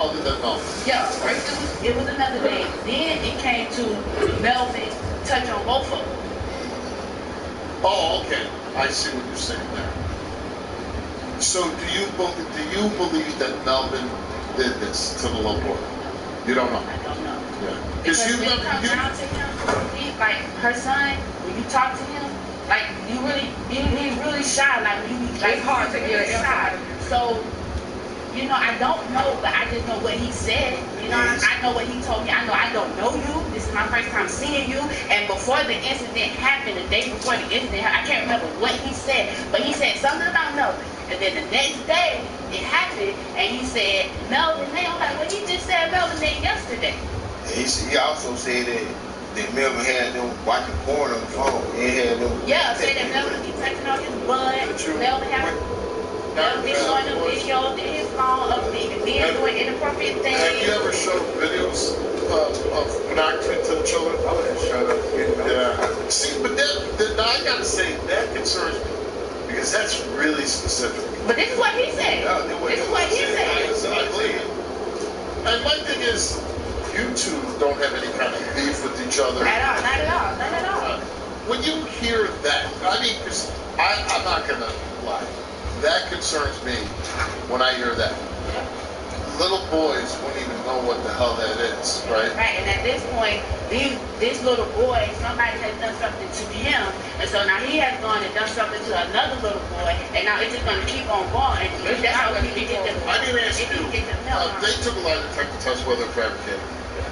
other than Melvin? Yeah, first it was another day. Then it came to Melvin touch on both of them. Oh, okay. I see what you're saying there. So do you believe that Melvin did this to the little boy? You don't know. I don't know. Yeah. Because when it comes down to him, he's like her son. When you talk to him, like he's really shy. Like when you like it's hard to get it shy. So. You know, I don't know, but I just know what he said. You know, I know what he told me. I know I don't know you. This is my first time seeing you. And before the incident happened, the day before the incident happened, I can't remember what he said, but he said something about Melvin. And then the next day, it happened, and he said, Melvin name. I'm like, well, he just said Melvin name yesterday. He also said that Melvin had them watching porn on the phone. He had them. Yeah, said that Melvin be touching on his blood. Melvin had. Melvin showing them videos in his phone of men doing inappropriate things. Have you ever showed videos of pornography to the children? I would have shut up. Yeah. See, but then I gotta say that concerns me because that's really specific. But this is what he said. This is what he said. I believe it. And my thing is, you two don't have any kind of beef with each other. At all, not at all, not at all. When you hear that, I mean, because I'm not gonna lie. That concerns me when I hear that. Little boys wouldn't even know what the hell that is, right? Right, and at this point, this little boy, somebody has done something to him, and so now he has gone and done something to another little boy, and now it's just going to keep on going. That's how we can get them. I didn't ask you. They took a lie detector test whether they're fabricated.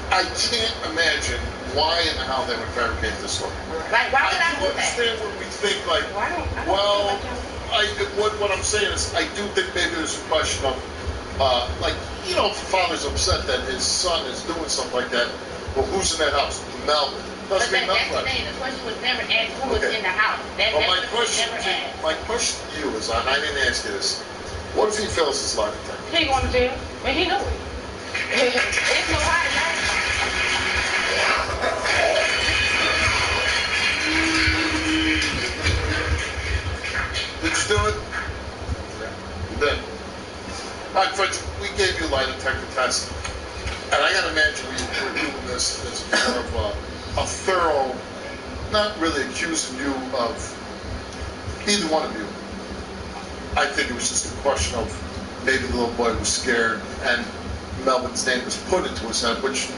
I can't imagine why and how they would fabricate this story. Like, why would I do that? understand when we think like, well, what I'm saying is, I do think maybe there's a question of, like, you know, if the father's upset that his son is doing something like that, well, who's in that house? Melvin. But that's the thing. The question was never asked who was in the house. Well, my question to you is, and I didn't ask you this, what if he fails his lie detector? He going to jail. Well, he know it. It's no hard lie. Did you do it? You did. All right, Fred, we gave you a lie detector test, and I got to imagine we were doing this as part of a thorough, not really accusing you of either one of you. I think it was just a question of maybe the little boy was scared and Melvin's name was put into his head, which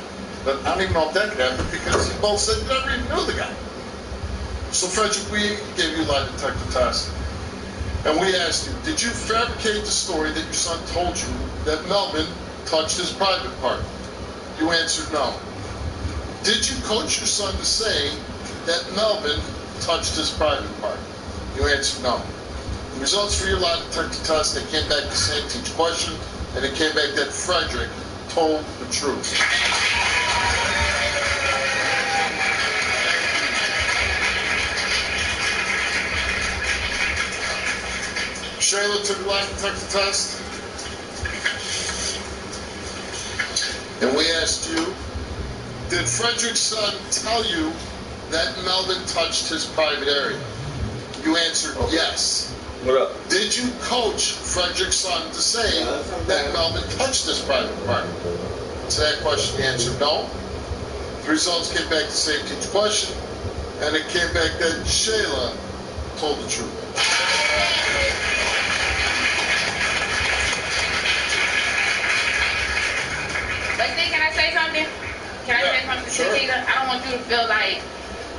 but I don't even know if that could happen because you both said you never even knew the guy. So, Frederick, we gave you a lie detector test. And we asked you, did you fabricate the story that your son told you that Melvin touched his private part? You answered no. Did you coach your son to say that Melvin touched his private part? You answered no. The results for your lie detector test, they came back the same to each question, and it came back that Frederick told the truth. Shayla took the lie detector test, and we asked you, did Frederick's son tell you that Melvin touched his private area? You answered yes. What up? Did you coach Frederick's son to say that Melvin touched his private part? To that question, you answered no. The results came back the same to each question, and it came back that Shayla told the truth. But see, can I say something? Can I say something to Chiquita? I don't want you to feel like,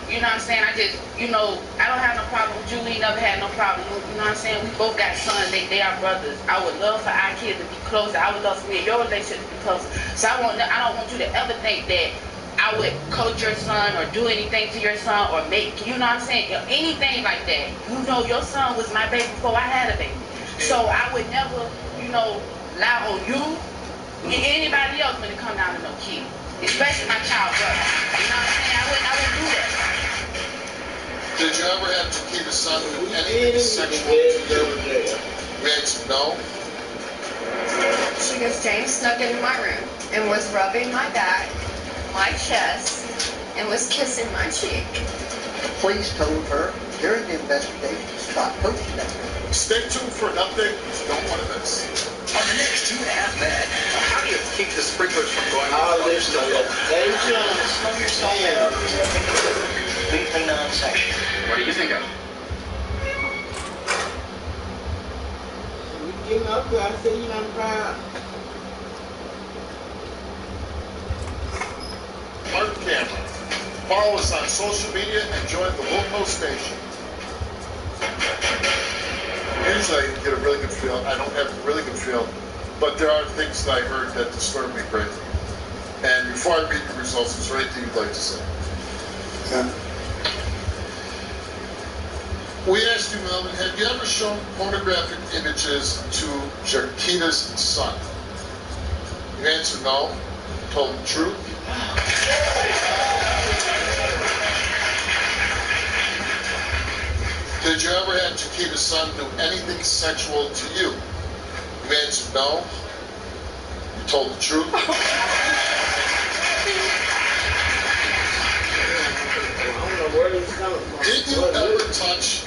you know what I'm saying, I don't have no problem with Julie, never had no problem. You know what I'm saying? We both got sons, they are brothers. I would love for our kids to be closer. I would love for me and your relationship to be closer. So I don't want you to ever think that I would coach your son or do anything to your son or make, you know what I'm saying, anything like that. You know, your son was my baby before I had a baby. So I would never, lie on you or anybody else when it comes down to no kid. Especially my child brother. You know what I'm saying? I wouldn't do that. Did you ever have Chiquita's son do anything sexual to you? You answered no. She goes, James snuck into my room and was rubbing my back, my chest, and was kissing my cheek. The police told her during the investigation to stop coaching that. Stay tuned for an update. Don't want to miss. On the next 2.5 Men, how do you think the sprinklers from going I'll off. listen to that. Dayz, slow yourself down. Completely non-sexual. What do you think of it? You getting up there, I say you done proud. Mark Cameron. Follow us on social media and join the local station. Usually I get a really good feel. I don't have a really good feel, but there are things that I heard that disturb me greatly. And before I read the results, is there anything you'd like to say? We asked you, Melvin, have you ever shown pornographic images to Jaquita's son? You answered no. Told the truth. Did you ever have Jaquita's son do anything sexual to you? You answered no. You told the truth. Did you ever touch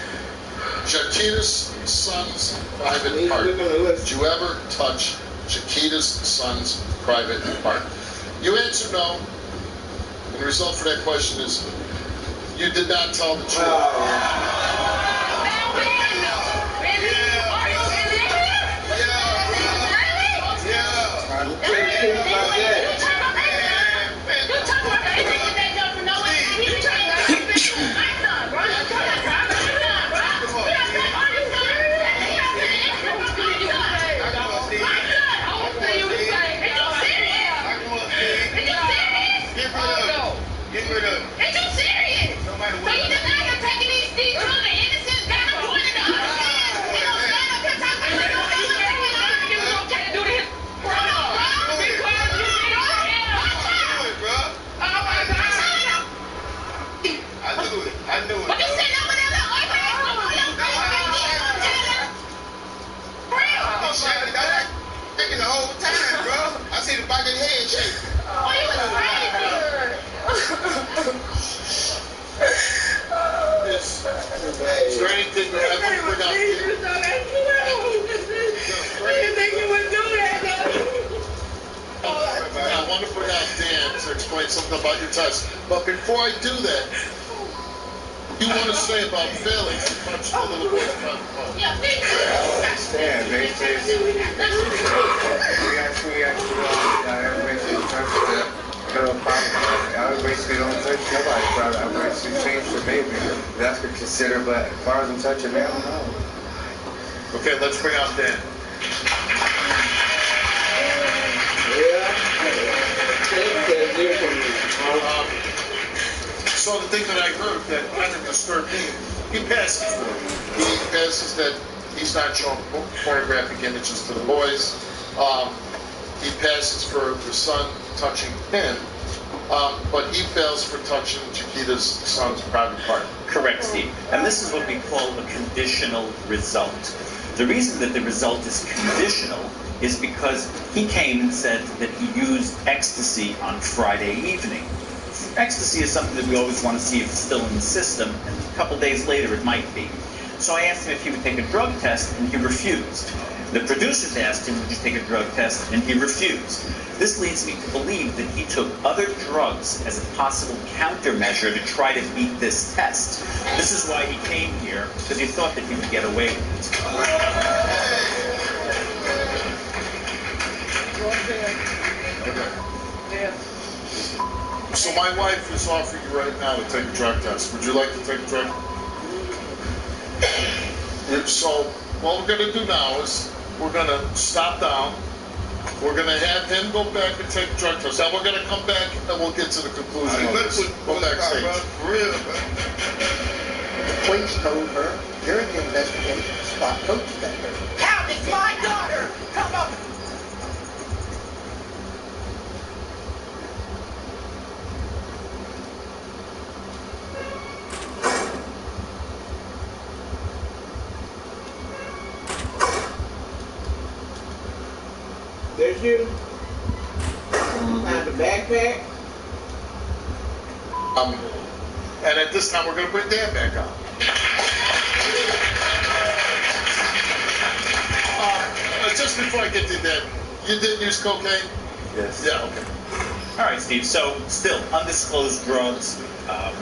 Jaquita's son's private part? Did you ever touch Jaquita's son's private part? You answered no. And the result for that question is you did not tell the truth. Is there anything you ever bring up? I want to bring out Dan to explain something about your test. But before I do that, you want to say about failing to punch the little boy in front of the phone. Yeah, basically, I basically don't touch nobody, but I basically changed the baby. That's what consider, but as far as I'm touching me, I don't know. Okay, let's bring out Dan. So the thing that I heard that kind of disturbed me, he passes for it. He passes that he's not showing pornographic images to the boys. He passes for the son touching him, but he fails for touching Jaquita's son's private part. Correct, Steve. And this is what we call a conditional result. The reason that the result is conditional is because he came and said that he used ecstasy on Friday evening. Ecstasy is something that we always want to see if it's still in the system, and a couple days later it might be. So I asked him if he would take a drug test, and he refused. The producers asked him, would you take a drug test, and he refused. This leads me to believe that he took other drugs as a possible countermeasure to try to beat this test. This is why he came here, because he thought that he would get away with Yeah. So my wife is offering you right now to take a drug test. Would you like to take a drug? So what we're going to do now is we're going to stop down. We're going to have him go back and take a drug test. Now we're going to come back and we'll get to the conclusion of this. Go backstage. The police told her during the investigation, Scott coached that her. How did my daughter come up? There's you. Found the backpack. And at this time we're going to bring Dan back on. Just before I get to that, you didn't use cocaine? this. Yeah, okay. All right, Steve. So, still, undisclosed drugs.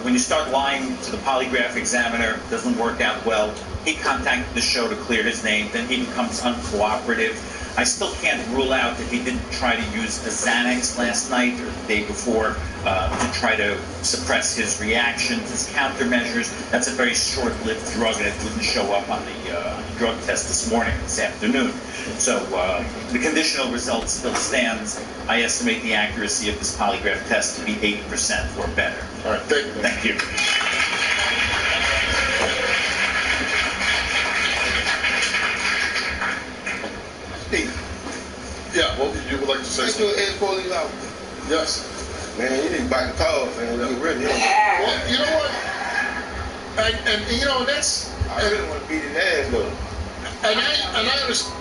When you start lying to the polygraph examiner, it doesn't work out well. He contacted the show to clear his name. Then he becomes uncooperative. I still can't rule out that he didn't try to use a Xanax last night or the day before to try to suppress his reactions, his countermeasures. That's a very short-lived drug, and it didn't show up on the drug test this afternoon. So the conditional result still stands. I estimate the accuracy of this polygraph test to be 80% or better. All right, thank you. Thank you. Steve, Yeah, what you would like to say? let's do an ex-police out. Yes. Man, you need to bite the calls, man. You really, Well, you know what? And you know, and that's I really want to beat his ass, though. and I understand.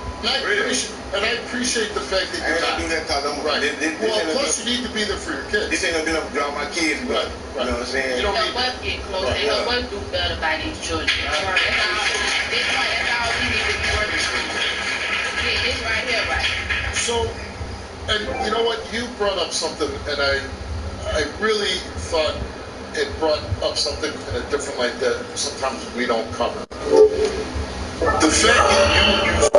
And I appreciate the fact that I you're ain't not. gonna do that because I'm Right. this Well, ain't plus gonna, you need to be there for your kids. this ain't gonna be enough to draw my kids, but Right. you know what I'm saying? You don't Help need. us get close. Right. And help us do better by these children. That's all. That's all we need to be working on. Get this right here right. So, and you know what? You brought up something, and I really thought it brought up something in a different light that sometimes we don't cover. The fact that you use